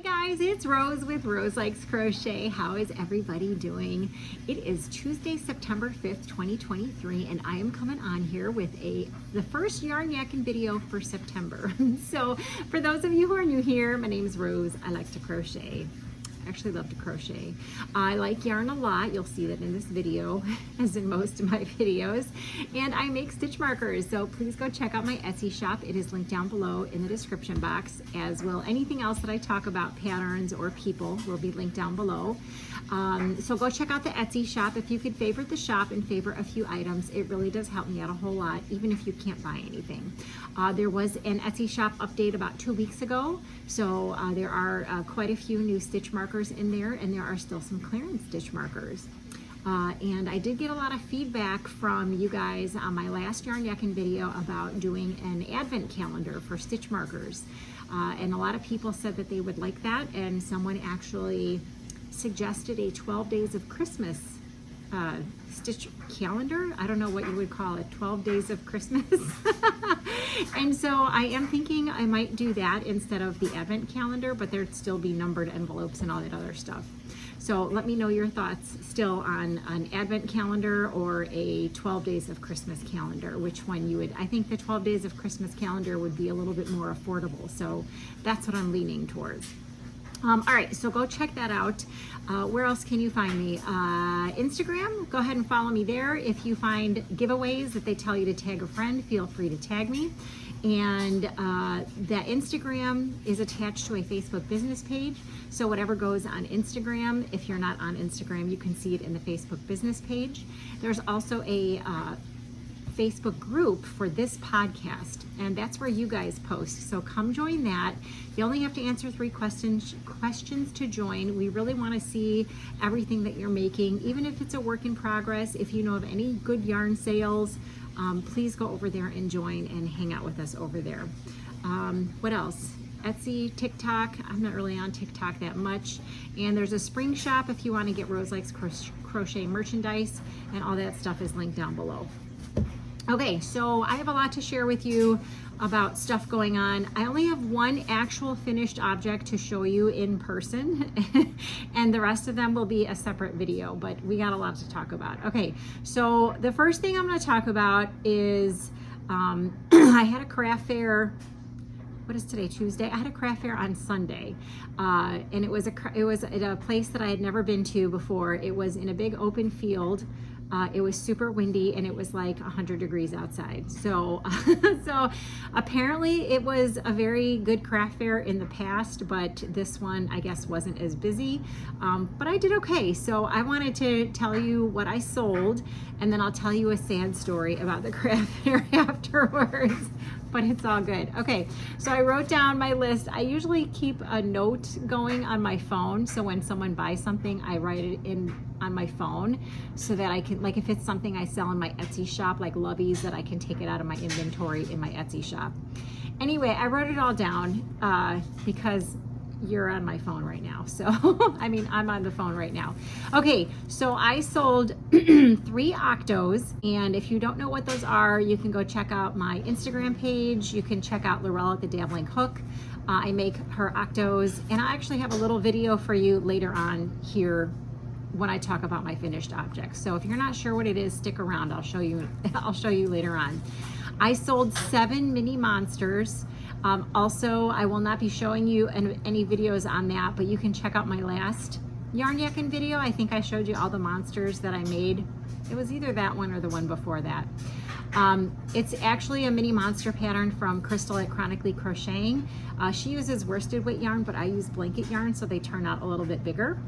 guys, it's Rose with Rose Likes Crochet. How is everybody doing? It is Tuesday, September 5th, 2023, and I am coming on here with the first yarn yakking video for September. So for those of you who are new here, my name is Rose. I like to crochet. I actually love to crochet. I like yarn a lot. You'll see that in this video, as in most of my videos. And I make stitch markers, so please go check out my Etsy shop. It is linked down below in the description box, as will anything else that I talk about, patterns or people, will be linked down below. So go check out the Etsy shop. If you could favorite the shop and favorite a few items, it really does help me out a whole lot, even if you can't buy anything. There was an Etsy shop update about 2 weeks ago, so there are quite a few new stitch markers in there, and there are still some clearance stitch markers. And I did get a lot of feedback from you guys on my last yarn yakking video about doing an advent calendar for stitch markers. And a lot of people said that they would like that, and someone actually suggested a 12 days of Christmas stitch calendar. I don't know what you would call it, 12 days of Christmas. And so I am thinking I might do that instead of the advent calendar, but there'd still be numbered envelopes and all that other stuff. So let me know your thoughts still on an advent calendar or a 12 days of Christmas calendar, which one you would. I think the 12 days of Christmas calendar would be a little bit more affordable, so that's what I'm leaning towards. All right, so go check that out. Where else can you find me? Instagram, go ahead and follow me there. If you find giveaways that they tell you to tag a friend, feel free to tag me. And that Instagram is attached to a Facebook business page. So whatever goes on Instagram, if you're not on Instagram, you can see it in the Facebook business page. There's also a Facebook group for this podcast, and that's where you guys post, so come join that. You only have to answer 3 questions to join. We really want to see everything that you're making, even if it's a work in progress. If you know of any good yarn sales, please go over there and join and hang out with us over there. What else? Etsy, TikTok. I'm not really on TikTok that much. And there's a spring shop if you want to get Rose Likes Crochet merchandise, and all that stuff is linked down below. Okay, so I have a lot to share with you about stuff going on. I only have one actual finished object to show you in person, and the rest of them will be a separate video, but we got a lot to talk about. Okay, so the first thing I'm going to talk about is I had a craft fair. What is today, Tuesday? I had a craft fair on Sunday, and it was at a place that I had never been to before. It was in a big open field. It was super windy, and it was like 100 degrees outside. So, so apparently it was a very good craft fair in the past, but this one I guess wasn't as busy. But I did okay. So I wanted to tell you what I sold, and then I'll tell you a sad story about the craft fair afterwards. But it's all good. Okay, so I wrote down my list. I usually keep a note going on my phone, so when someone buys something, I write it in on my phone so that I can, like if it's something I sell in my Etsy shop, like loveys, that I can take it out of my inventory in my Etsy shop. Anyway, I wrote it all down because you're on my phone right now. So, I mean, I'm on the phone right now. Okay, so I sold 3 Octos, and if you don't know what those are, you can go check out my Instagram page. You can check out Lorella at the Dabbling Hook. I make her Octos, and I actually have a little video for you later on here when I talk about my finished objects. So if you're not sure what it is, stick around. I'll show you later on. I sold 7 mini monsters. Also, I will not be showing you any videos on that, but you can check out my last yarn yakking video. I think I showed you all the monsters that I made. It was either that one or the one before that. It's actually a mini monster pattern from Crystal at Chronically Crocheting. She uses worsted weight yarn, but I use blanket yarn, so they turn out a little bit bigger.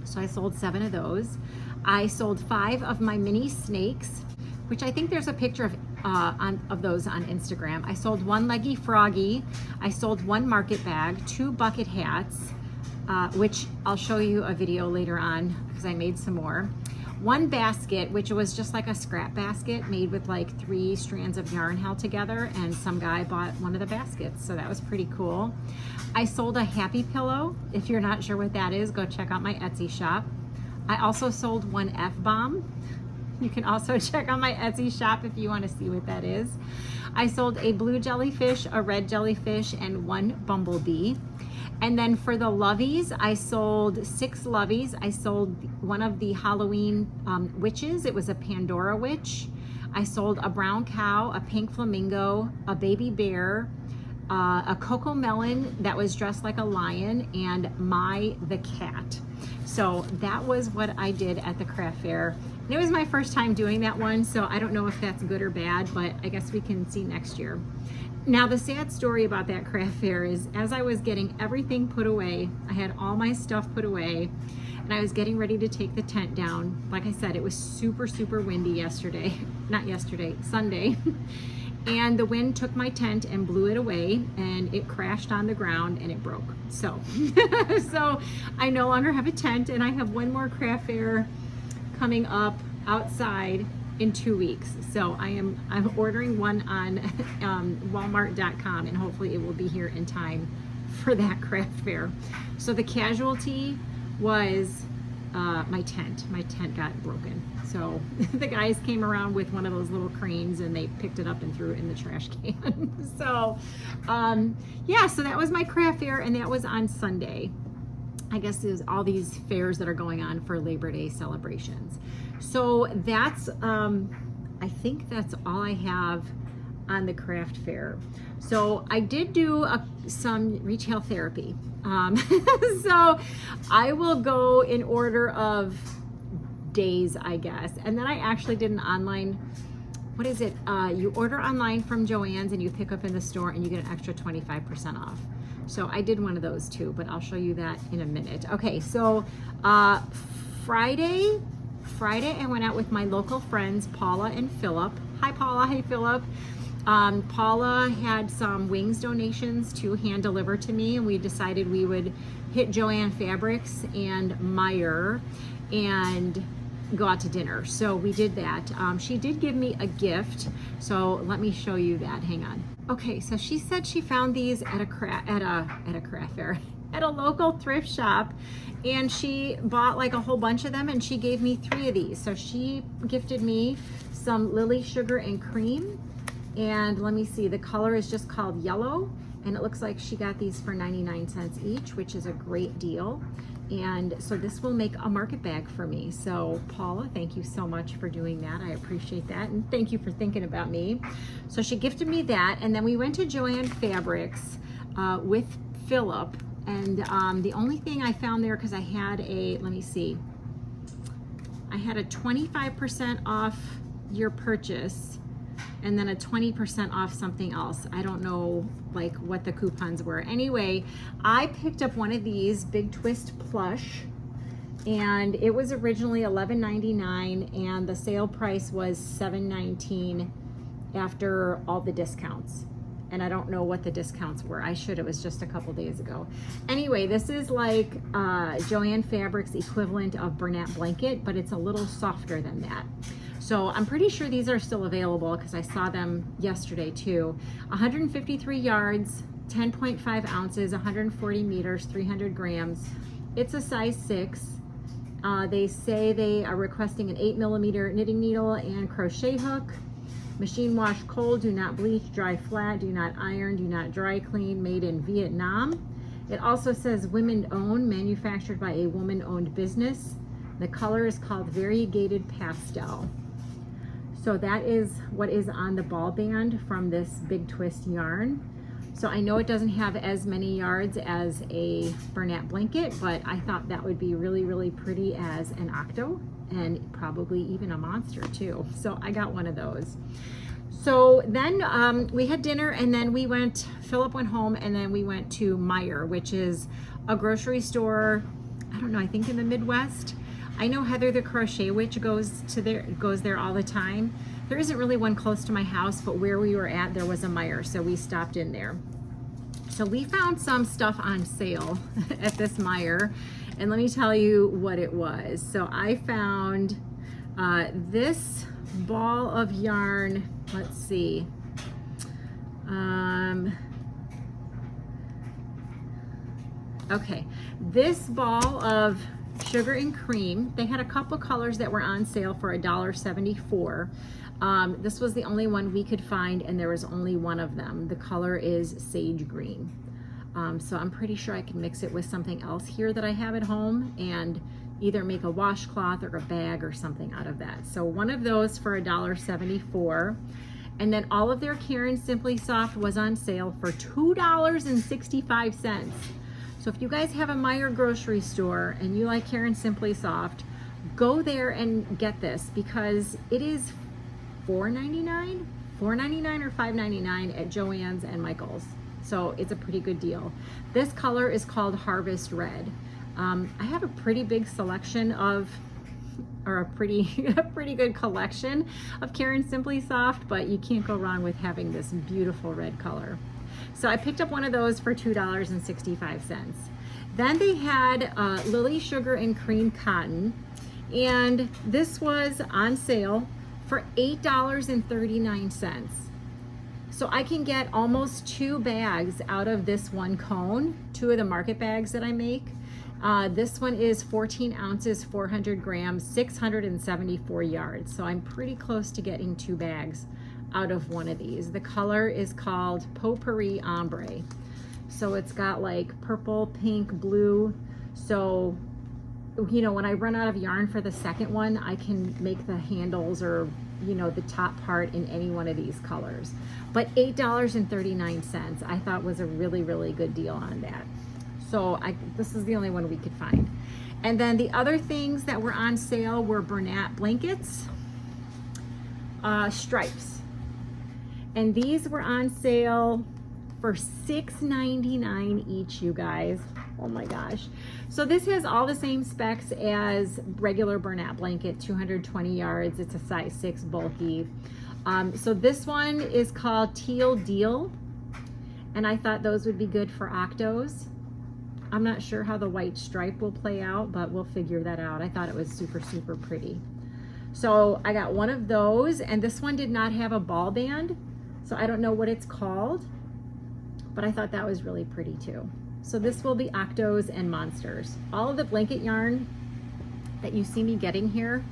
So I sold 7 of those. I sold 5 of my mini snakes, which I think there's a picture of those on Instagram. I sold 1 leggy froggy. I sold 1 market bag, 2 bucket hats, which I'll show you a video later on because I made some more. 1 basket, which was just like a scrap basket made with like 3 strands of yarn held together, and some guy bought one of the baskets, so that was pretty cool. I sold a happy pillow. If you're not sure what that is, go check out my Etsy shop. I also sold 1 F-bomb. You can also check out my Etsy shop if you want to see what that is. I sold a blue jellyfish, a red jellyfish, and 1 bumblebee. And then for the loveys, I sold 6 loveys. I sold one of the Halloween witches. It was a Pandora witch. I sold a brown cow, a pink flamingo, a baby bear, a cocoa melon that was dressed like a lion, and the cat. So that was what I did at the craft fair. And it was my first time doing that one, so I don't know if that's good or bad, but I guess we can see next year. Now, the sad story about that craft fair is as I was getting everything put away, I had all my stuff put away, and I was getting ready to take the tent down. Like I said, it was super, super windy yesterday. Not yesterday, Sunday. And the wind took my tent and blew it away, and it crashed on the ground and it broke. So, so I no longer have a tent, and I have one more craft fair coming up outside in 2 weeks. So I'm ordering one on Walmart.com, and hopefully it will be here in time for that craft fair. So the casualty was my tent. My tent got broken. So the guys came around with one of those little cranes and they picked it up and threw it in the trash can. So yeah, so that was my craft fair, and that was on Sunday. I guess there's all these fairs that are going on for Labor Day celebrations. So that's, I think that's all I have on the craft fair. So I did do some retail therapy. So I will go in order of days, I guess. And then I actually did an online, what is it? You order online from Joann's and you pick up in the store and you get an extra 25% off. So I did one of those too, but I'll show you that in a minute. Okay, so Friday I went out with my local friends, Paula and Philip. Hi Paula, hi Philip. Paula had some wings donations to hand deliver to me, and we decided we would hit Joann Fabrics and Meyer and go out to dinner. So we did that. She did give me a gift, so let me show you that. Hang on. Okay, so she said she found these at a craft fair, at a local thrift shop, and she bought like a whole bunch of them, and she gave me 3 of these. So she gifted me some Lily Sugar and Cream, and let me see, the color is just called Yellow, and it looks like she got these for 99 cents each, which is a great deal. And so this will make a market bag for me. So Paula, thank you so much for doing that. I appreciate that, and thank you for thinking about me. So she gifted me that, and then we went to Joann Fabrics with Philip, and the only thing I found there, because I had a, let me see, I had a 25% off your purchase, and then a 20% off something else. I don't know like what the coupons were. Anyway, I picked up one of these Big Twist plush, and it was originally $11.99, and the sale price was $7.19 after all the discounts. And I don't know what the discounts were. I should, it was just a couple days ago. Anyway, this is like Joann Fabrics equivalent of Bernat blanket, but it's a little softer than that. So I'm pretty sure these are still available because I saw them yesterday too. 153 yards, 10.5 ounces, 140 meters, 300 grams. It's a size 6. They say they are requesting an 8mm knitting needle and crochet hook. Machine wash cold, do not bleach, dry flat, do not iron, do not dry clean, made in Vietnam. It also says women owned, manufactured by a woman owned business. The color is called Variegated Pastel. So that is what is on the ball band from this Big Twist yarn. So I know it doesn't have as many yards as a Bernat blanket, but I thought that would be really, really pretty as an Octo, and probably even a monster too. So I got one of those. So then we had dinner, and then we went, Philip went home, and then we went to Meyer, which is a grocery store, I don't know, I think in the Midwest. I know Heather the Crochet Witch goes there all the time. There isn't really one close to my house, but where we were at, there was a Meyer, so we stopped in there. So we found some stuff on sale at this Meyer, and let me tell you what it was. So I found this ball of yarn, let's see. Okay, this ball of Sugar and Cream. They had a couple colors that were on sale for $1.74. This was the only one we could find, and there was only one of them. The color is Sage Green. So I'm pretty sure I can mix it with something else here that I have at home and either make a washcloth or a bag or something out of that. So one of those for $1.74. And then all of their Karen Simply Soft was on sale for $2.65. So if you guys have a Meijer grocery store and you like Karen Simply Soft, go there and get this because it is $4.99 or $5.99 at Joann's and Michael's. So it's a pretty good deal. This color is called Harvest Red. I have a pretty big selection of, or a pretty good collection of Karen Simply Soft, but you can't go wrong with having this beautiful red color. So I picked up one of those for $2.65. Then they had Lily Sugar and Cream Cotton, and this was on sale for $8.39. So I can get almost 2 bags out of this one cone, 2 of the market bags that I make. This one is 14 ounces, 400 grams, 674 yards. So I'm pretty close to getting 2 bags out of one of these. The color is called Potpourri Ombre. So it's got like purple, pink, blue. So, you know, when I run out of yarn for the second one, I can make the handles or, you know, the top part in any one of these colors. But $8.39 I thought was a really, really good deal on that. So this is the only one we could find. And then the other things that were on sale were Bernat blankets, stripes. And these were on sale for $6.99 each, you guys. Oh my gosh. So this has all the same specs as regular Bernat blanket, 220 yards. It's a size 6 bulky. So this one is called Teal Deal. And I thought those would be good for Octos. I'm not sure how the white stripe will play out, but we'll figure that out. I thought it was super, super pretty. So I got one of those, and this one did not have a ball band, so I don't know what it's called, but I thought that was really pretty too. So this will be Octos and Monsters. All of the blanket yarn that you see me getting here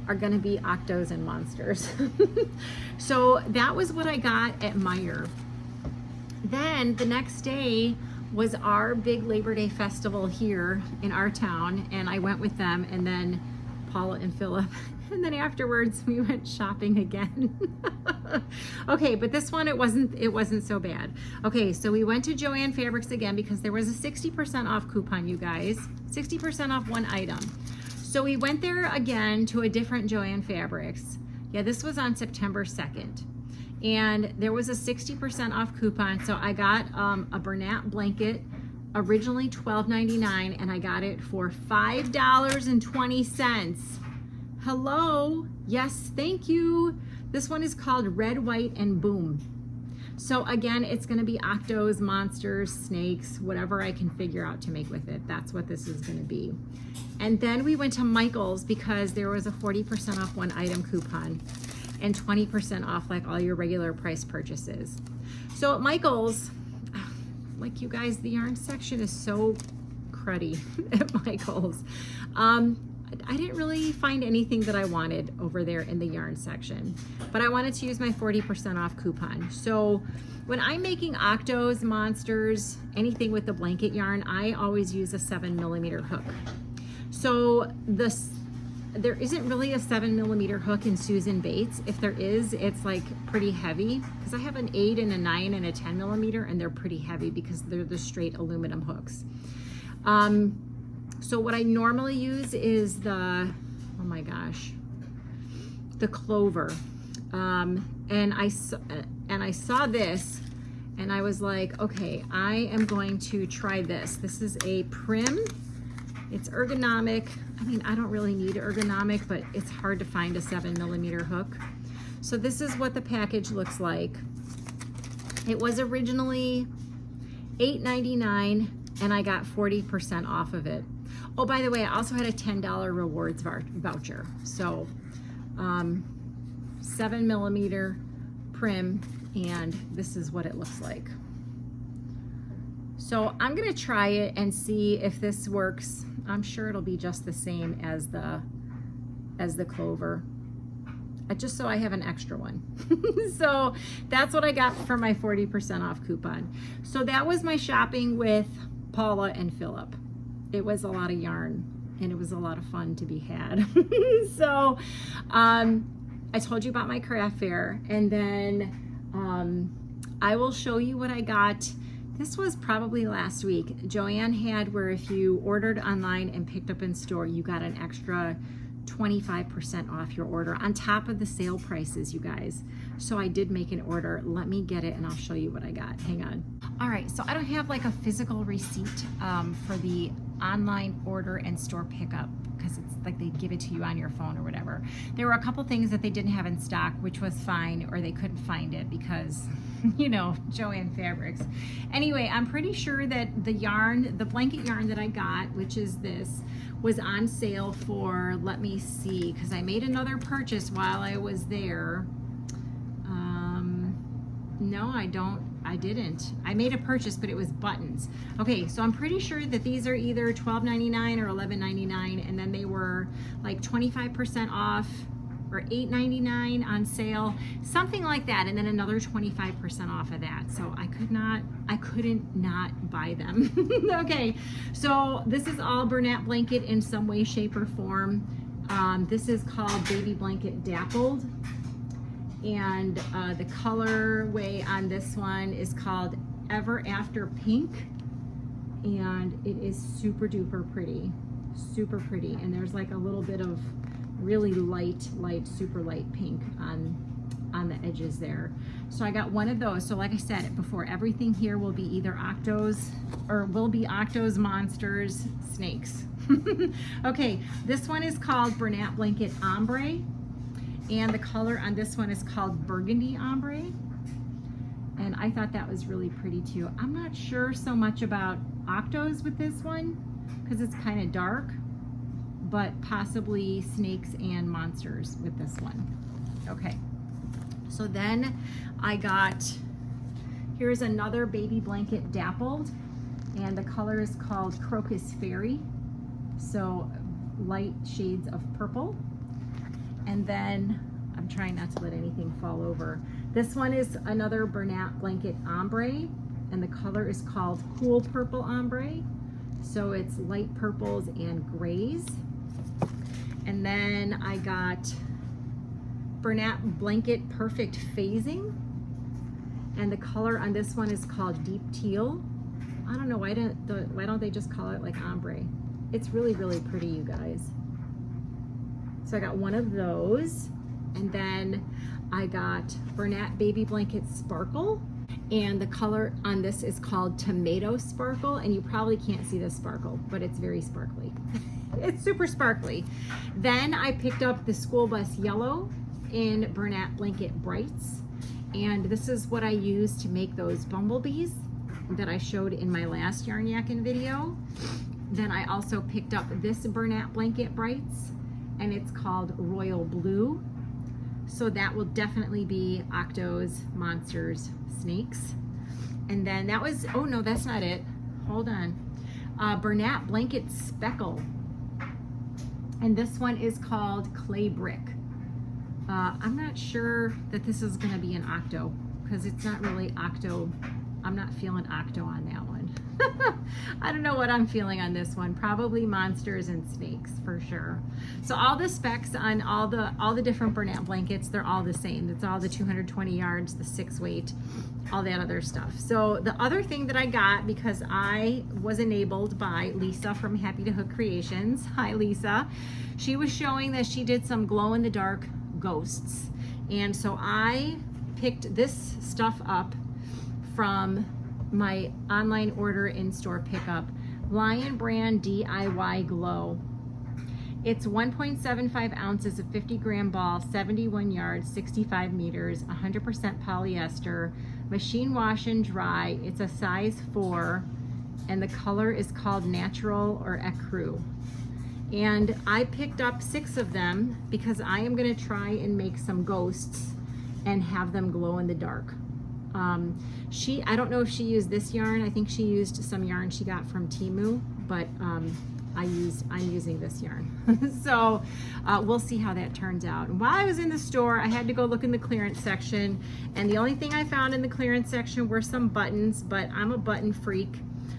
are gonna be Octos and Monsters. So that was what I got at Meijer. Then the next day was our big Labor Day festival here in our town, and I went with them, and then Paula and Philip, and then afterwards we went shopping again. Okay, but this one it wasn't so bad. Okay, so we went to Joann Fabrics again because there was a 60% off coupon, you guys. 60% off one item. So we went there again to a different Joann Fabrics. Yeah, this was on September 2nd. And there was a 60% off coupon. So I got a Bernat blanket, originally $12.99, and I got it for $5.20. Hello, yes, thank you. This one is called Red, White, and Boom. So again, it's gonna be Octos, Monsters, Snakes, whatever I can figure out to make with it. That's what this is gonna be. And then we went to Michael's because there was a 40% off one item coupon and 20% off like all your regular price purchases. So at Michael's, like you guys, the yarn section is so cruddy at Michael's. I didn't really find anything that I wanted over there in the yarn section, but I wanted to use my 40% off coupon. So when I'm making Octos, Monsters, anything with the blanket yarn, I always use a 7mm hook. So there isn't really a 7mm hook in Susan Bates. If there is, it's like pretty heavy because I have an 8 and a 9 and a 10mm, and they're pretty heavy because they're the straight aluminum hooks. So what I normally use is the, oh my gosh, the Clover. And I saw this and I was like, okay, I am going to try this. This is a Prim. It's ergonomic. I mean, I don't really need ergonomic, but it's hard to find a 7mm hook. So this is what the package looks like. It was originally $8.99 and I got 40% off of it. Oh, by the way, I also had a $10 rewards voucher. So 7mm Prim, and this is what it looks like. So I'm gonna try it and see if this works. I'm sure it'll be just the same as the Clover. just so I have an extra one. So that's what I got for my 40% off coupon. So that was my shopping with Paula and Philip. It was a lot of yarn and it was a lot of fun to be had. So I told you about my craft fair, and then I will show you what I got. This was probably last week. Joanne had where if you ordered online and picked up in store, you got an extra 25% off your order on top of the sale prices, you guys. So I did make an order. Let me get it and I'll show you what I got. Hang on. All right, so I don't have like a physical receipt for the online order and store pickup, because it's like they give it to you on your phone or whatever. There were a couple things that they didn't have in stock, which was fine, or they couldn't find it because, you know, Joanne Fabrics. Anyway, I'm pretty sure that the yarn, the blanket yarn that I got, which is this, was on sale for, let me see, because I made another purchase while I was there. No, I didn't. I made a purchase, but it was buttons. Okay, so I'm pretty sure that these are either $12.99 or $11.99, and then they were like 25% off or $8.99 on sale, something like that, and then another 25% off of that. So I couldn't not buy them. Okay, so this is all Bernat blanket in some way, shape, or form. This is called Baby Blanket Dappled. And the colorway on this one is called Ever After Pink, and it is super duper pretty, super pretty. And there's like a little bit of really light, super light pink on the edges there. So I got one of those. So like I said before, everything here will be either Octos or will be Octos, Monsters, Snakes. Okay, this one is called Bernat Blanket Ombre. And the color on this one is called Burgundy Ombre. And I thought that was really pretty too. I'm not sure so much about Octos with this one because it's kind of dark, but possibly Snakes and Monsters with this one. Okay, so then I got, here's another Baby Blanket Dappled, and the color is called Crocus Fairy. So light shades of purple. And then I'm trying not to let anything fall over. This one is another Bernat Blanket Ombre, and the color is called Cool Purple Ombre. So it's light purples and grays. And then I got Bernat Blanket Perfect Phasing, and the color on this one is called Deep Teal. I don't know, why don't they just call it like ombre? It's really, really pretty, you guys. So I got one of those, and then I got Bernat Baby Blanket Sparkle, and the color on this is called Tomato Sparkle, and you probably can't see the sparkle, but it's very sparkly. It's super sparkly. Then I picked up the School Bus Yellow in Bernat Blanket Brights, and this is what I used to make those bumblebees that I showed in my last yarn yakking video. Then I also picked up this Bernat Blanket Brights, and it's called Royal Blue. So that will definitely be Octos, Monsters, Snakes. And then that was, oh no, that's not it. Hold on. Bernat Blanket Speckle. And this one is called Clay Brick. I'm not sure that this is gonna be an Octo, because it's not really Octo. I'm not feeling Octo on that one. I don't know what I'm feeling on this one. Probably Monsters and Snakes for sure. So all the specs on all the different Bernat blankets, they're all the same. It's all the 220 yards, the 6 weight, all that other stuff. So the other thing that I got, because I was enabled by Lisa from Happy to Hook Creations. Hi Lisa. She was showing that she did some glow in the dark ghosts. And so I picked this stuff up from my online order in-store pickup, Lion Brand DIY Glow. It's 1.75 ounces of 50-gram ball, 71 yards, 65 meters, 100% polyester, machine wash and dry. It's a size 4, and the color is called Natural or Ecru. And I picked up 6 of them because I am going to try and make some ghosts and have them glow in the dark. I don't know if she used this yarn. I think she used some yarn she got from Temu, but I'm using this yarn. So we'll see how that turns out. And while I was in the store, I had to go look in the clearance section, and the only thing I found in the clearance section were some buttons, but I'm a button freak,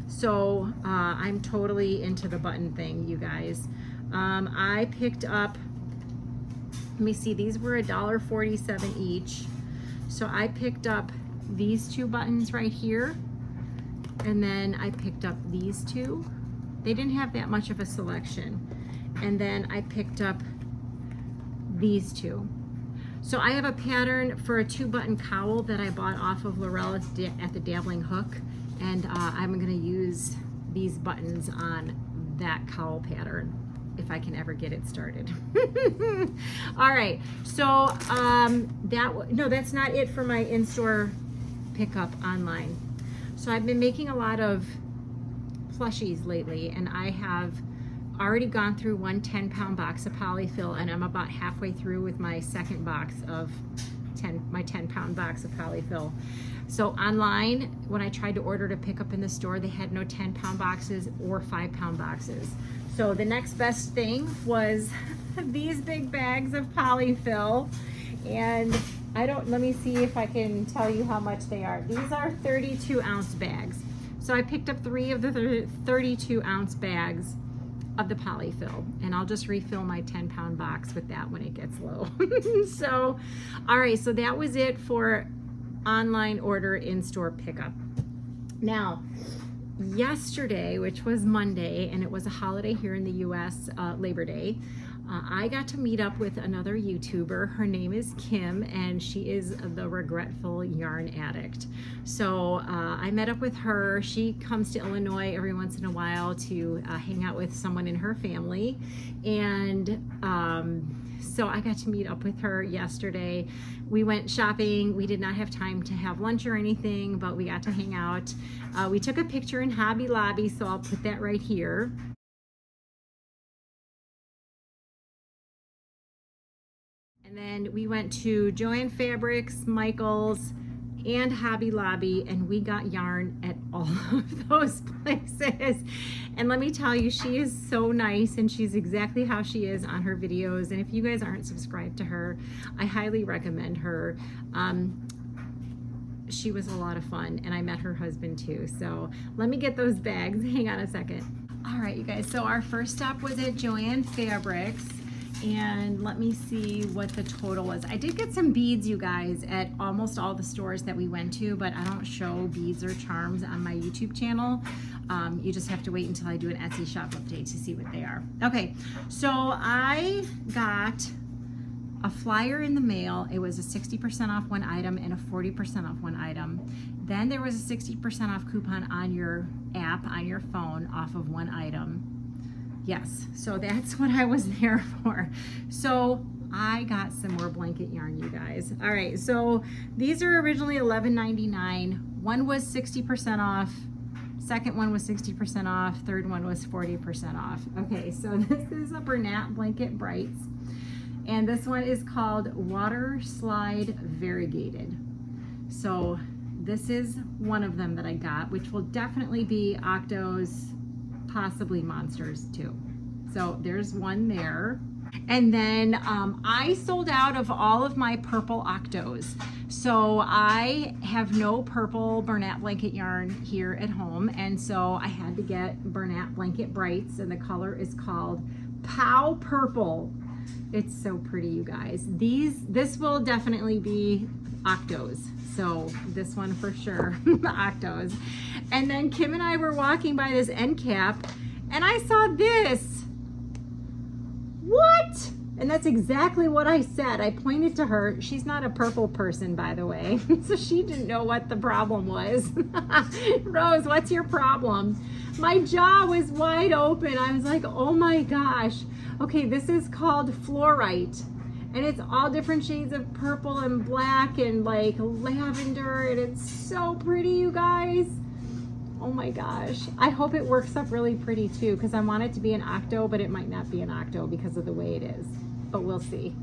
so I'm totally into the button thing, you guys. I picked up, let me see, these were $1.47 each. So I picked up these two buttons right here, and then I picked up these two. They didn't have that much of a selection. And then I picked up these two. So I have a pattern for a 2-button cowl that I bought off of Lorella at the Dabbling Hook, and I'm gonna use these buttons on that cowl pattern if I can ever get it started. All right, so no, that's not it for my in-store pickup online. So I've been making a lot of plushies lately, and I have already gone through one 10-pound box of polyfill, and I'm about halfway through with my second box of my 10-pound box of polyfill. So online, when I tried to order to pick up in the store, they had no 10-pound boxes or 5-pound boxes. So the next best thing was these big bags of polyfill, and let me see if I can tell you how much they are. These are 32-ounce bags. So I picked up 3 of the 32-ounce bags of the polyfill, and I'll just refill my 10-pound box with that when it gets low. So, all right, so that was it for online order in-store pickup. Now, yesterday, which was Monday, and it was a holiday here in the US, Labor Day, I got to meet up with another YouTuber. Her name is Kim, and she is the Regretful Yarn Addict. So I met up with her. She comes to Illinois every once in a while to hang out with someone in her family, and so I got to meet up with her yesterday. We went shopping. We did not have time to have lunch or anything, but we got to hang out. We took a picture in Hobby Lobby, so I'll put that right here. And then we went to Joann Fabrics, Michael's, and Hobby Lobby, and we got yarn at all of those places. And let me tell you, she is so nice, and she's exactly how she is on her videos. And if you guys aren't subscribed to her, I highly recommend her. She was a lot of fun, and I met her husband too. So let me get those bags. Hang on a second. All right, you guys, so our first stop was at Joann Fabrics. And let me see what the total was. I did get some beads, you guys, at almost all the stores that we went to, but I don't show beads or charms on my YouTube channel. You just have to wait until I do an Etsy shop update to see what they are. Okay, so I got a flyer in the mail. It was a 60% off one item and a 40% off one item. Then there was a 60% off coupon on your app, on your phone, off of one item. Yes, so that's what I was there for. So I got some more blanket yarn, you guys. All right, so these are originally $11.99. One was 60% off. Second one was 60% off. Third one was 40% off. Okay, so this is a Bernat Blanket Brights. And this one is called Water Slide Variegated. So this is one of them that I got, which will definitely be Octo's, possibly Monsters too. So there's one there. And then I sold out of all of my purple Octos. So I have no purple Bernat blanket yarn here at home. And so I had to get Bernat Blanket Brights, and the color is called Pow Purple. It's so pretty, you guys. This will definitely be Octos. So this one for sure, Octos. And then Kim and I were walking by this end cap, and I saw this. What? And that's exactly what I said. I pointed to her. She's not a purple person, by the way. So she didn't know what the problem was. Rose, what's your problem? My jaw was wide open. I was like, oh my gosh. Okay, this is called Fluorite. And it's all different shades of purple and black and like lavender. And it's so pretty, you guys. Oh my gosh. I hope it works up really pretty too, because I want it to be an Octo, but it might not be an Octo because of the way it is. But we'll see.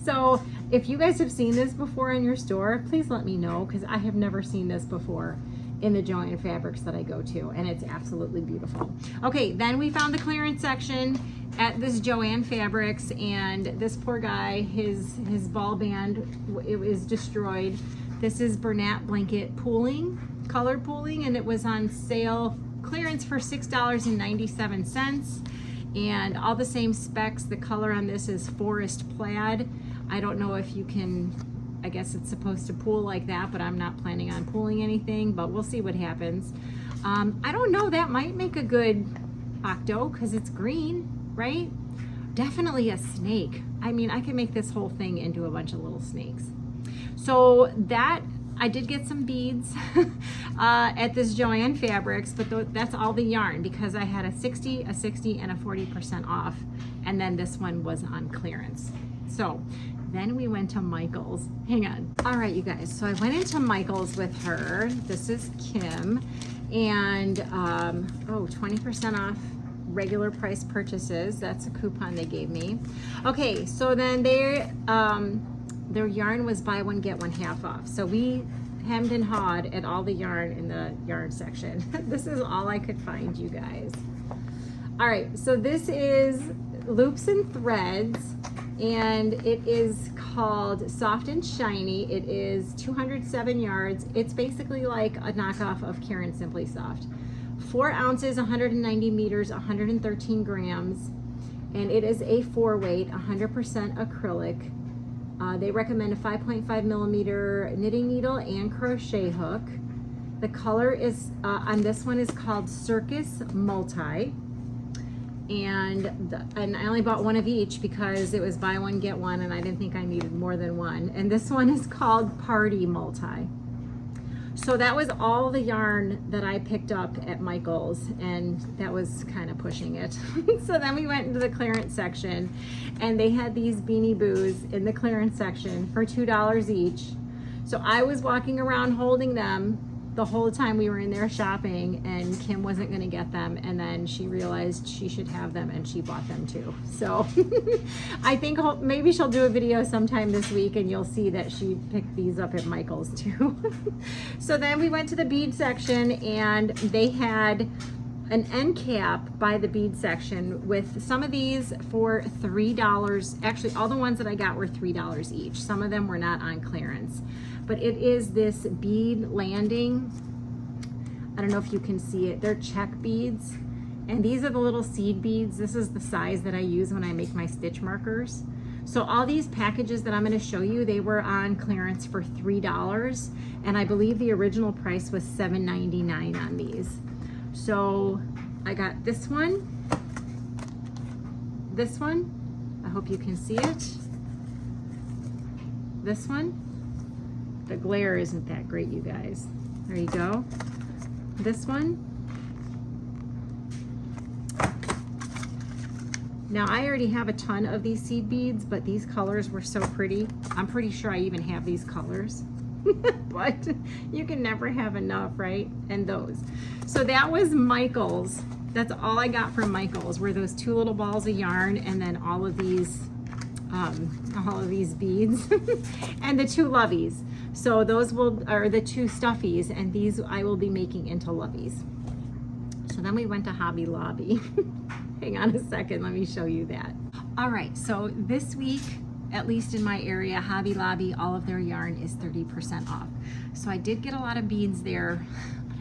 So if you guys have seen this before in your store, please let me know, because I have never seen this before. in the Joann Fabrics that I go to, and it's absolutely beautiful. Okay, then we found the clearance section at this Joann Fabrics, and this poor guy, his ball band, it was destroyed. This is Bernat blanket pooling, color pooling, and it was on sale clearance for $6.97, and all the same specs. The color on this is forest plaid. I don't know if you can, I guess it's supposed to pool like that, but I'm not planning on pooling anything, but we'll see what happens. I don't know, that might make a good Octo because it's green, right? Definitely a snake. I mean, I can make this whole thing into a bunch of little snakes. So that, I did get some beads at this Joann Fabrics, but that's all the yarn because I had a 60, a 60, and a 40% off, and then this one was on clearance. So then we went to Michael's. Hang on. All right, you guys, so I went into Michael's with her. This is Kim, and 20% off regular price purchases. That's a coupon they gave me. Okay, so then their yarn was buy one get one half off. So we hemmed and hawed at all the yarn in the yarn section. This is all I could find, you guys. All right, so this is Loops and Threads, and it is called Soft and Shiny. It is 207 yards. It's basically like a knockoff of Karen Simply Soft. 4 ounces, 190 meters, 113 grams, and it is a 4-weight, 100% acrylic. They recommend a 5.5 millimeter knitting needle and crochet hook. The color is on this one is called Circus Multi, and I only bought one of each because it was buy one get one, and I didn't think I needed more than one. And this one is called Party Multi. So that was all the yarn that I picked up at Michael's, and that was kind of pushing it. So then we went into the clearance section, and they had these Beanie Boos in the clearance section for $2 each. So I was walking around holding them the whole time we were in there shopping, and Kim wasn't going to get them, and then she realized she should have them, and she bought them too. So I think maybe she'll do a video sometime this week, and you'll see that she picked these up at Michael's too. So then we went to the bead section, and they had an end cap by the bead section with some of these for $3. Actually, all the ones that I got were $3 each. Some of them were not on clearance. But it is this bead landing. I don't know if you can see it. They're check beads. And these are the little seed beads. This is the size that I use when I make my stitch markers. So all these packages that I'm going to show you, they were on clearance for $3. And I believe the original price was $7.99 on these. So I got this one. This one. I hope you can see it. This one. The glare isn't that great, you guys. There you go. This one. Now I already have a ton of these seed beads, but these colors were so pretty. I'm pretty sure I even have these colors. But you can never have enough, right? And those. So that was Michael's. That's all I got from Michael's, were those 2 little balls of yarn, and then all of these beads and the 2 loveys. So those are the 2 stuffies, and these I will be making into loveys. So then we went to Hobby Lobby. Hang on a second, let me show you that. All right, so this week, at least in my area, Hobby Lobby, all of their yarn is 30% off. So I did get a lot of beads there.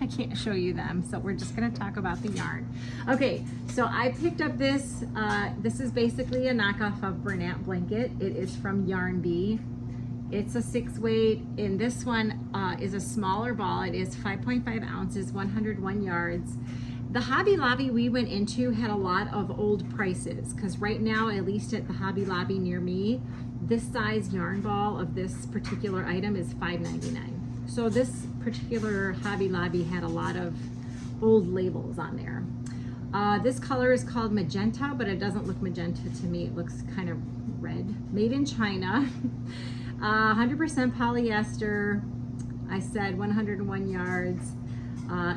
I can't show you them, so we're just gonna talk about the yarn. Okay, so I picked up this. This is basically a knockoff of Bernat blanket. It is from Yarn Bee. It's a 6-weight, and this one is a smaller ball. It is 5.5 ounces, 101 yards. The Hobby Lobby we went into had a lot of old prices, because right now, at least at the Hobby Lobby near me, this size yarn ball of this particular item is $5.99. So this particular Hobby Lobby had a lot of old labels on there. This color is called magenta, but it doesn't look magenta to me. It looks kind of red. Made in China. 100% polyester. I said 101 yards.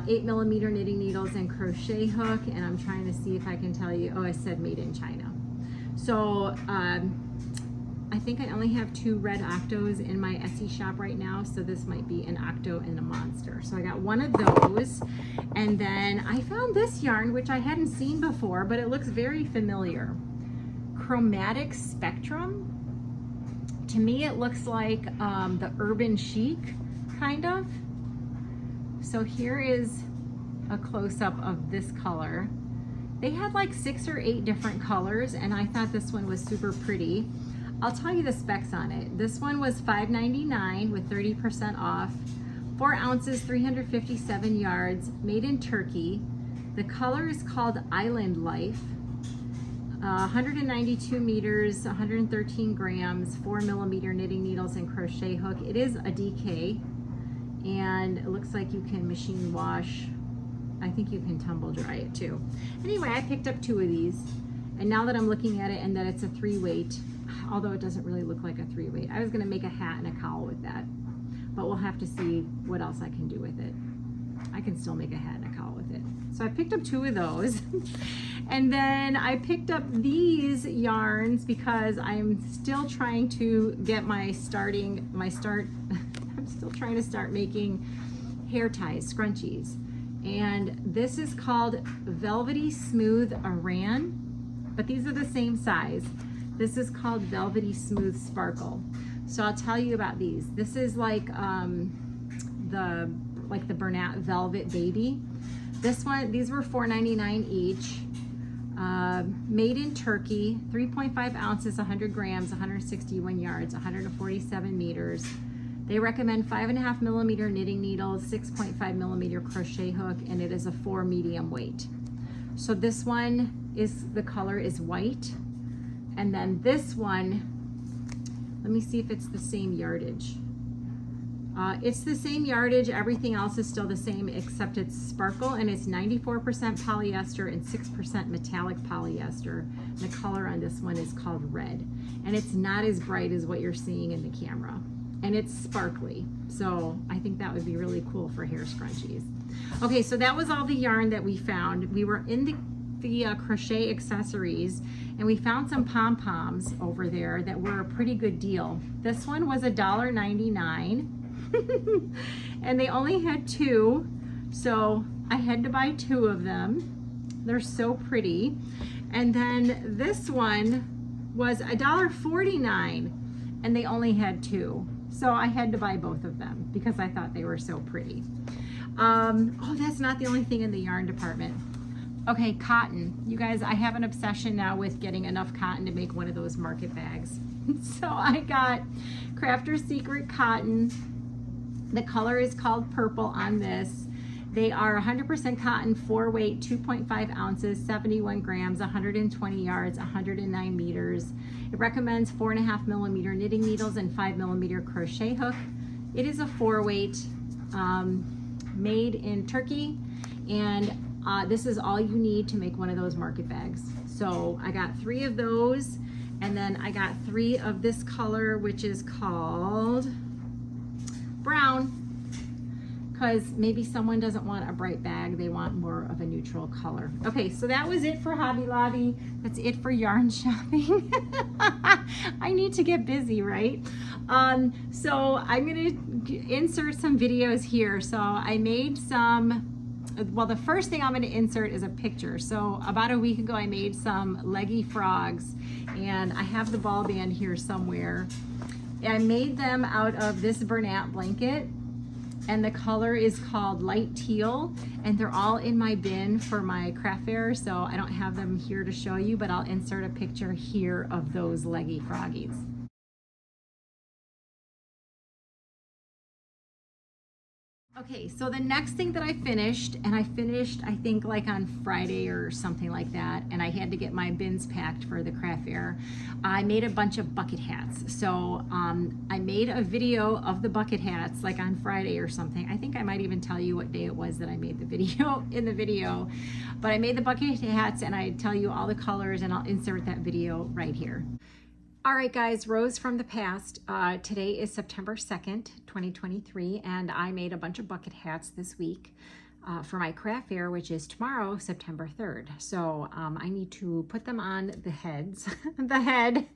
8 millimeter knitting needles and crochet hook, and I'm trying to see if I can tell you. Oh, I said made in China. So I think I only have 2 red Octos in my Etsy shop right now, so this might be an Octo and a Monster. So I got one of those, and then I found this yarn, which I hadn't seen before, but it looks very familiar. Chromatic Spectrum. To me, it looks like the Urban Chic, kind of. So here is a close-up of this color. They had like 6 or 8 different colors, and I thought this one was super pretty. I'll tell you the specs on it. This one was $5.99 with 30% off. 4 ounces, 357 yards, made in Turkey. The color is called Island Life. 192 meters, 113 grams, 4 millimeter knitting needles and crochet hook. It is a DK, and it looks like you can machine wash. I think you can tumble dry it too. Anyway, I picked up 2 of these, and now that I'm looking at it and that it's a 3-weight, although it doesn't really look like a 3-weight, I was gonna make a hat and a cowl with that, but we'll have to see what else I can do with it. I can still make a hat and a cowl with it. So I picked up 2 of those. And then I picked up these yarns because I'm still trying to get I'm still trying to start making hair ties, scrunchies. And this is called Velvety Smooth Aran, but these are the same size. This is called Velvety Smooth Sparkle. So I'll tell you about these. This is like the Bernat Velvet Baby. These were $4.99 each. Made in Turkey, 3.5 ounces, 100 grams, 161 yards, 147 meters. They recommend 5.5 millimeter knitting needles, 6.5 millimeter crochet hook, and it is a 4 medium weight. So this one the color is white. And then this one, let me see if it's the same yardage. It's the same yardage, everything else is still the same except it's sparkle, and it's 94% polyester and 6% metallic polyester. And the color on this one is called Red. And it's not as bright as what you're seeing in the camera. And it's sparkly. So I think that would be really cool for hair scrunchies. Okay, so that was all the yarn that we found. We were in the crochet accessories, and we found some pom-poms over there that were a pretty good deal. This one was $1.99. And they only had 2, so I had to buy 2 of them. They're so pretty. And then this one was $1.49, and they only had 2, so I had to buy both of them because I thought they were so pretty. Oh, that's not the only thing in the yarn department. Okay, cotton. You guys, I have an obsession now with getting enough cotton to make one of those market bags. So I got Crafter's Secret cotton. The color is called Purple on this. They are 100% cotton, 4-weight, 2.5 ounces, 71 grams, 120 yards, 109 meters. It recommends 4.5 millimeter knitting needles and 5 millimeter crochet hook. It is a 4-weight, made in Turkey, and this is all you need to make one of those market bags. So I got 3 of those, and then I got 3 of this color, which is called Brown, because maybe someone doesn't want a bright bag, they want more of a neutral color. Okay, so that was it for Hobby Lobby. That's it for yarn shopping. I need to get busy, right? So I'm gonna insert some videos here. So I made some, well, the first thing I'm gonna insert is a picture. So about a week ago, I made some Leggy frogs, and I have the ball band here somewhere. I made them out of this Bernat blanket, and the color is called Light Teal, and they're all in my bin for my craft fair, so I don't have them here to show you, but I'll insert a picture here of those Leggy froggies. Okay, so the next thing that I finished, and I finished I think like on Friday or something like that, and I had to get my bins packed for the craft fair, I made a bunch of bucket hats. So I made a video of the bucket hats like on Friday or something. I think I might even tell you what day it was that I made the video in the video, but I made the bucket hats, and I tell you all the colors, and I'll insert that video right here. All right, guys, Rose from the past. Today is September 2nd, 2023, and I made a bunch of bucket hats this week. for my craft fair, which is tomorrow, September 3rd. So I need to put them on the heads, the head,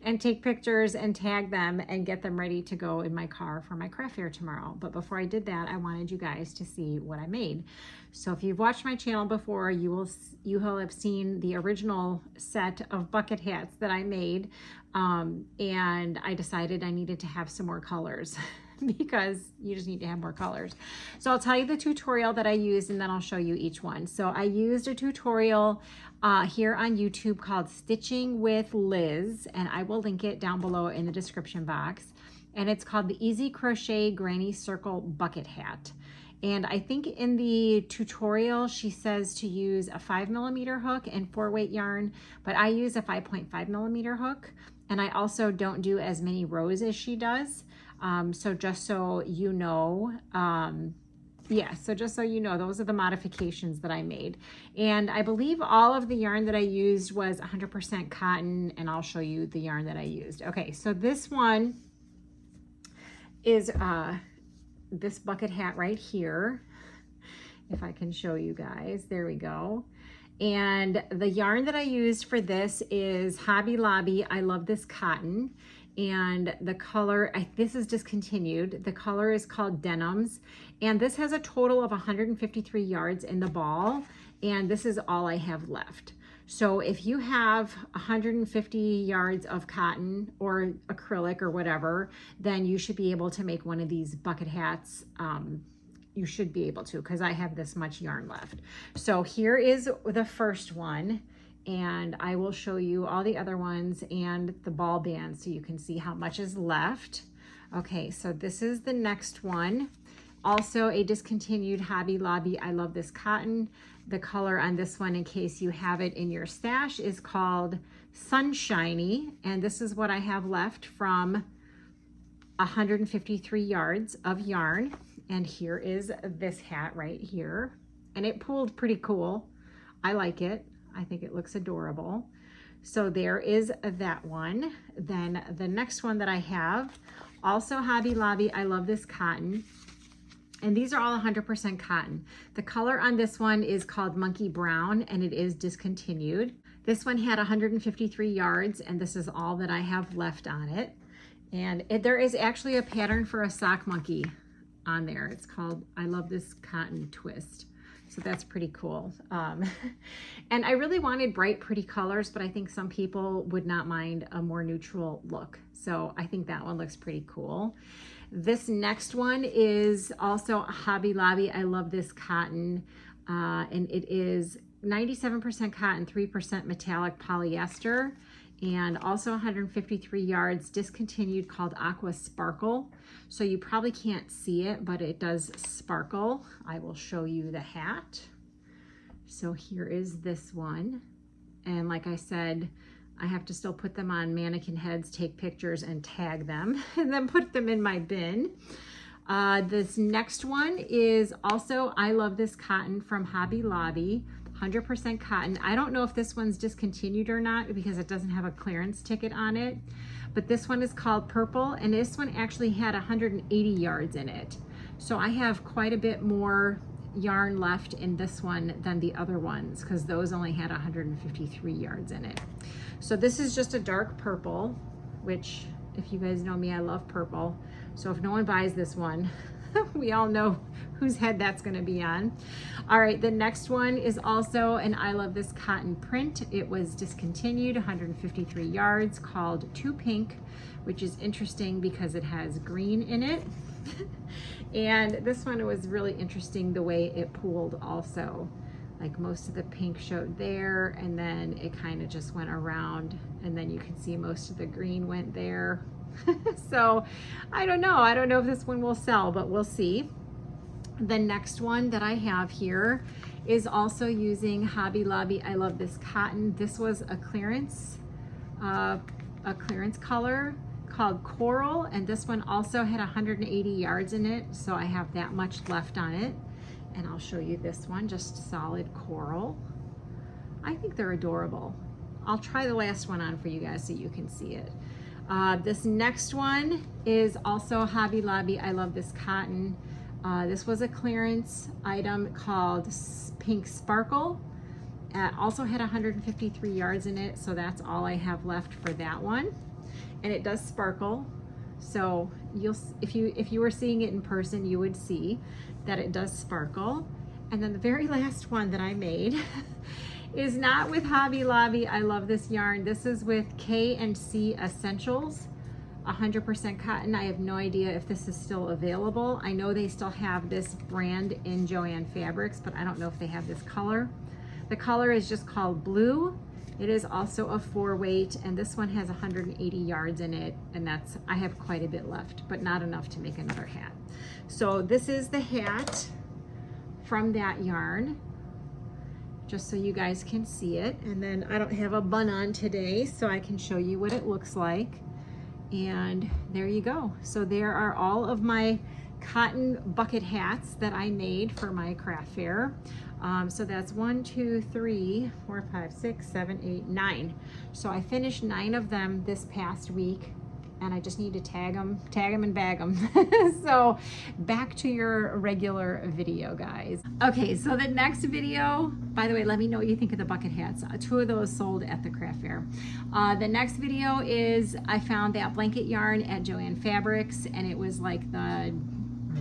and take pictures and tag them and get them ready to go in my car for my craft fair tomorrow. But before I did that, I wanted you guys to see what I made. So if you've watched my channel before, you will have seen the original set of bucket hats that I made, and I decided I needed to have some more colors. Because you just need to have more colors. So I'll tell you the tutorial that I used, and then I'll show you each one. So I used a tutorial here on YouTube called Stitching with Liz, and I will link it down below in the description box. And it's called the Easy Crochet Granny Circle Bucket Hat. And I think in the tutorial, she says to use a 5mm hook and 4-weight yarn, but I use a 5.5mm hook. And I also don't do as many rows as she does. So just so you know, so just so you know, those are the modifications that I made. And I believe all of the yarn that I used was 100% cotton, and I'll show you the yarn that I used. Okay, so this one is this bucket hat right here. If I can show you guys, there we go. And the yarn that I used for this is Hobby Lobby I Love This Cotton. And the color, this is discontinued. The color is called Denims. And this has a total of 153 yards in the ball. And this is all I have left. So if you have 150 yards of cotton or acrylic or whatever, then you should be able to make one of these bucket hats. You should be able to, because I have this much yarn left. So here is the first one. And I will show you all the other ones and the ball band so you can see how much is left. Okay, so this is the next one. Also a discontinued Hobby Lobby I Love This Cotton. The color on this one, in case you have it in your stash, is called Sunshiny. And this is what I have left from 153 yards of yarn. And here is this hat right here. And it pulled pretty cool. I like it. I think it looks adorable. So there is that one. Then the next one that I have, also Hobby Lobby I Love This Cotton. And these are all 100% cotton. The color on this one is called Monkey Brown, and it is discontinued. This one had 153 yards, and this is all that I have left on it. And there is actually a pattern for a sock monkey on there. It's called I Love This Cotton Twist. So that's pretty cool. And I really wanted bright, pretty colors, but I think some people would not mind a more neutral look. So I think that one looks pretty cool. This next one is also Hobby Lobby I Love This Cotton. And it is 97% cotton, 3% metallic polyester, and also 153 yards, discontinued, called Aqua Sparkle. So you probably can't see it, but it does sparkle. I will show you the hat. So here is this one. And like I said, I have to still put them on mannequin heads, take pictures and tag them, and then put them in my bin. This next one is also I Love This Cotton from Hobby Lobby. 100% cotton. I don't know if this one's discontinued or not because it doesn't have a clearance ticket on it, but this one is called Purple, and this one actually had 180 yards in it. So I have quite a bit more yarn left in this one than the other ones because those only had 153 yards in it. So this is just a dark purple, which if you guys know me, I love purple. So if no one buys this one, we all know whose head that's going to be on. All right, the next one is also an I Love This Cotton print. It was discontinued, 153 yards, called Too Pink, which is interesting because it has green in it. And this one was really interesting the way it pooled also. Like most of the pink showed there, and then it kind of just went around, and then you can see most of the green went there. So I don't know if this one will sell, but we'll see. The next one that I have here is also using Hobby Lobby I Love This Cotton. This was a clearance color called Coral, and this one also had 180 yards in it, so I have that much left on it. And I'll show you this one, just solid coral. I think they're adorable. I'll try the last one on for you guys so you can see it. This next one is also Hobby Lobby I Love This Cotton. This was a clearance item called Pink Sparkle. Also had 153 yards in it, so that's all I have left for that one. And it does sparkle, so if you were seeing it in person, you would see that it does sparkle. And then the very last one that I made is not with Hobby Lobby. I love this yarn. This is with K&C Essentials, 100% cotton. I have no idea if this is still available. I know they still have this brand in Joann Fabrics, but I don't know if they have this color. The color is just called Blue. It is also a 4-weight, and this one has 180 yards in it, and I have quite a bit left, but not enough to make another hat. So this is the hat from that yarn, just so you guys can see it. And then I don't have a bun on today, so I can show you what it looks like. And there you go. So there are all of my cotton bucket hats that I made for my craft fair. So that's 1, 2, 3, 4, 5, 6, 7, 8, 9. So I finished 9 of them this past week, and I just need to tag them and bag them. So back to your regular video, guys. Okay, so the next video, by the way, let me know what you think of the bucket hats. 2 of those sold at the craft fair. The next video is I found that blanket yarn at Joann Fabrics, and it was like the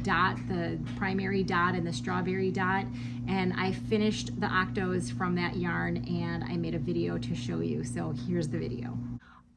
dot, the primary dot and the strawberry dot, and I finished the Octos from that yarn, and I made a video to show you. So here's the video.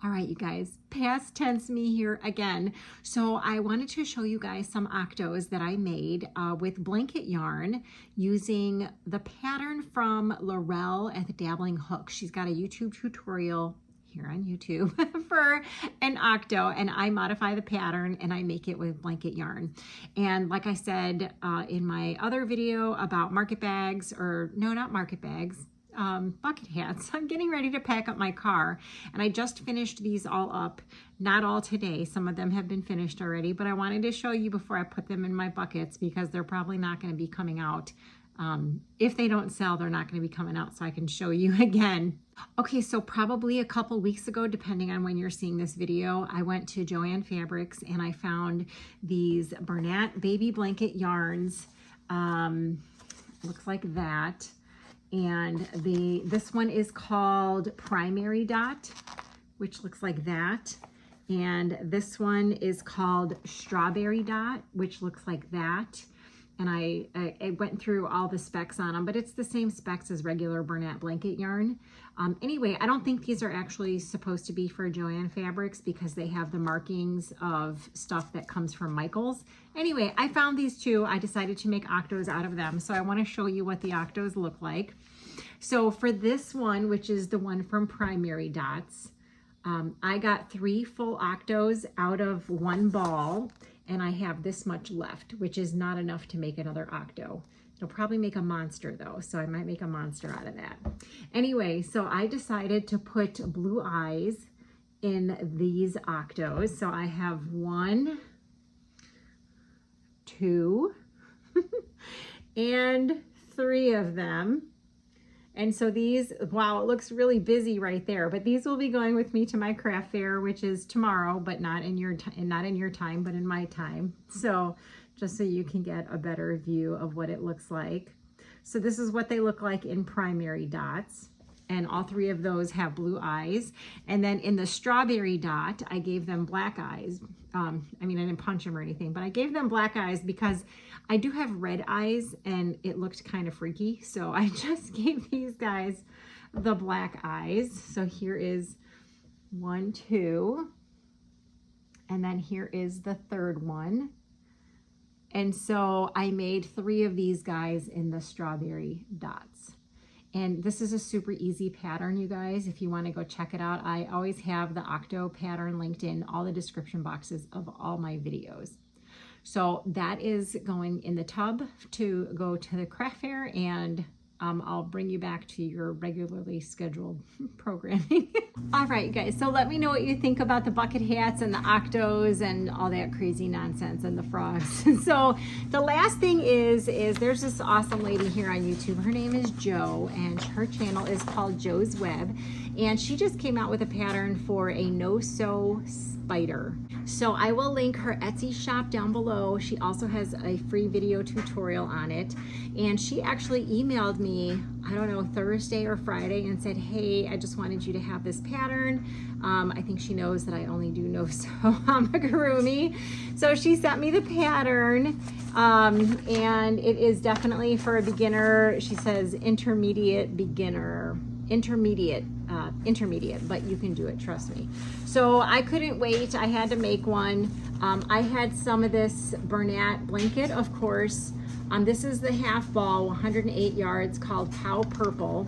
All right, you guys, past tense me here again. So I wanted to show you guys some Octos that I made with blanket yarn using the pattern from Laurel at the Dabbling Hook. She's got a YouTube tutorial here on YouTube for an Octo, and I modify the pattern and I make it with blanket yarn. And like I said in my other video about market bags, or no, not market bags, bucket hats. I'm getting ready to pack up my car, and I just finished these all up. Not all today, some of them have been finished already, but I wanted to show you before I put them in my buckets, because they're probably not going to be coming out. If they don't sell, they're not going to be coming out, so I can show you again. Okay, so probably a couple weeks ago, depending on when you're seeing this video, I went to Joann Fabrics and I found these Bernat baby blanket yarns. Looks like that. And this one is called Primary Dot, which looks like that. And this one is called Strawberry Dot, which looks like that. And I went through all the specs on them, but it's the same specs as regular Bernat blanket yarn. Anyway, I don't think these are actually supposed to be for Joann Fabrics, because they have the markings of stuff that comes from Michael's. Anyway, I found these 2. I decided to make Octos out of them, so I want to show you what the Octos look like. So for this one, which is the one from Primary Dots, I got 3 full Octos out of 1 ball, and I have this much left, which is not enough to make another Octo. It'll probably make a monster though, so I might make a monster out of that. Anyway, so I decided to put blue eyes in these Octos. So I have 1, 2, and 3 of them. And so these, wow, it looks really busy right there, but these will be going with me to my craft fair, which is tomorrow, but not in your time, but in my time. So just so you can get a better view of what it looks like. So this is what they look like in Primary Dots. And all 3 of those have blue eyes. And then in the Strawberry Dot, I gave them black eyes. I mean, I didn't punch them or anything, but I gave them black eyes because I do have red eyes and it looked kind of freaky. So I just gave these guys the black eyes. So here is 1, 2, and then here is the 3rd one. And so I made 3 of these guys in the Strawberry Dots. And this is a super easy pattern, you guys. If you want to go check it out, I always have the Octo pattern linked in all the description boxes of all my videos. So that is going in the tub to go to the craft fair, and I'll bring you back to your regularly scheduled programming. All right, guys, so let me know what you think about the bucket hats and the octos and all that crazy nonsense and the frogs. So the last thing is there's this awesome lady here on YouTube. Her name is Jo, and her channel is called Jo's Web, and she just came out with a pattern for a no-sew spider. So I will link her Etsy shop down below. She also has a free video tutorial on it, and she actually emailed me, I don't know, Thursday or Friday, and said, hey, I just wanted you to have this pattern. I think she knows that I only do no-sew amigurumi. So she sent me the pattern, and it is definitely for a beginner. She says intermediate beginner, intermediate, but you can do it, trust me. So I couldn't wait. I had to make one. I had some of this Bernat blanket, of course. This is the half ball, 108 yards, called Cowl Purple.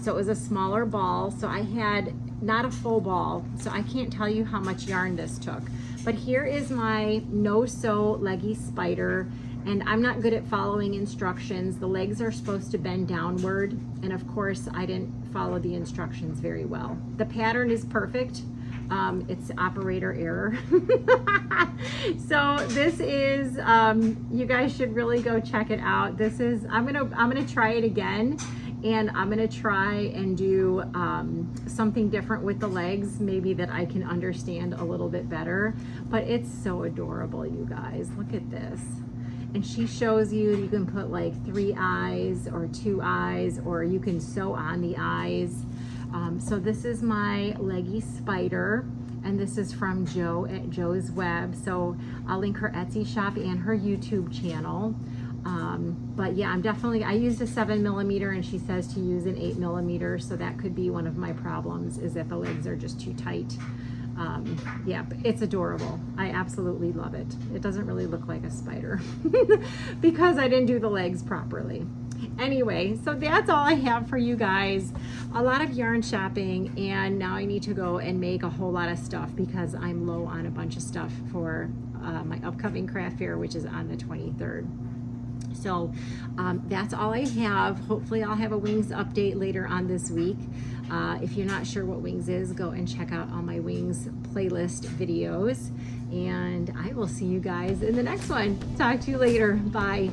So it was a smaller ball. So I had not a full ball, so I can't tell you how much yarn this took. But here is my no-sew leggy spider. And I'm not good at following instructions. The legs are supposed to bend downward, and of course I didn't follow the instructions very well. The pattern is perfect. It's operator error. So this is, you guys should really go check it out. This is, I'm gonna try it again, and I'm gonna try and do something different with the legs, maybe that I can understand a little bit better. But it's so adorable, you guys. Look at this. And she shows you can put like 3 eyes or 2 eyes, or you can sew on the eyes. So this is my leggy spider, and this is from Jo at Jo's Web. So I'll link her Etsy shop and her YouTube channel. But yeah, I used a 7mm, and she says to use an 8mm, so that could be one of my problems, is that the legs are just too tight. Yeah, but it's adorable. I absolutely love it. It doesn't really look like a spider because I didn't do the legs properly. Anyway, so that's all I have for you guys. A lot of yarn shopping, and now I need to go and make a whole lot of stuff because I'm low on a bunch of stuff for my upcoming craft fair, which is on the 23rd. So that's all I have. Hopefully I'll have a wings update later on this week. If you're not sure what wings is, go and check out all my wings playlist videos, and I will see you guys in the next one. Talk to you later. Bye.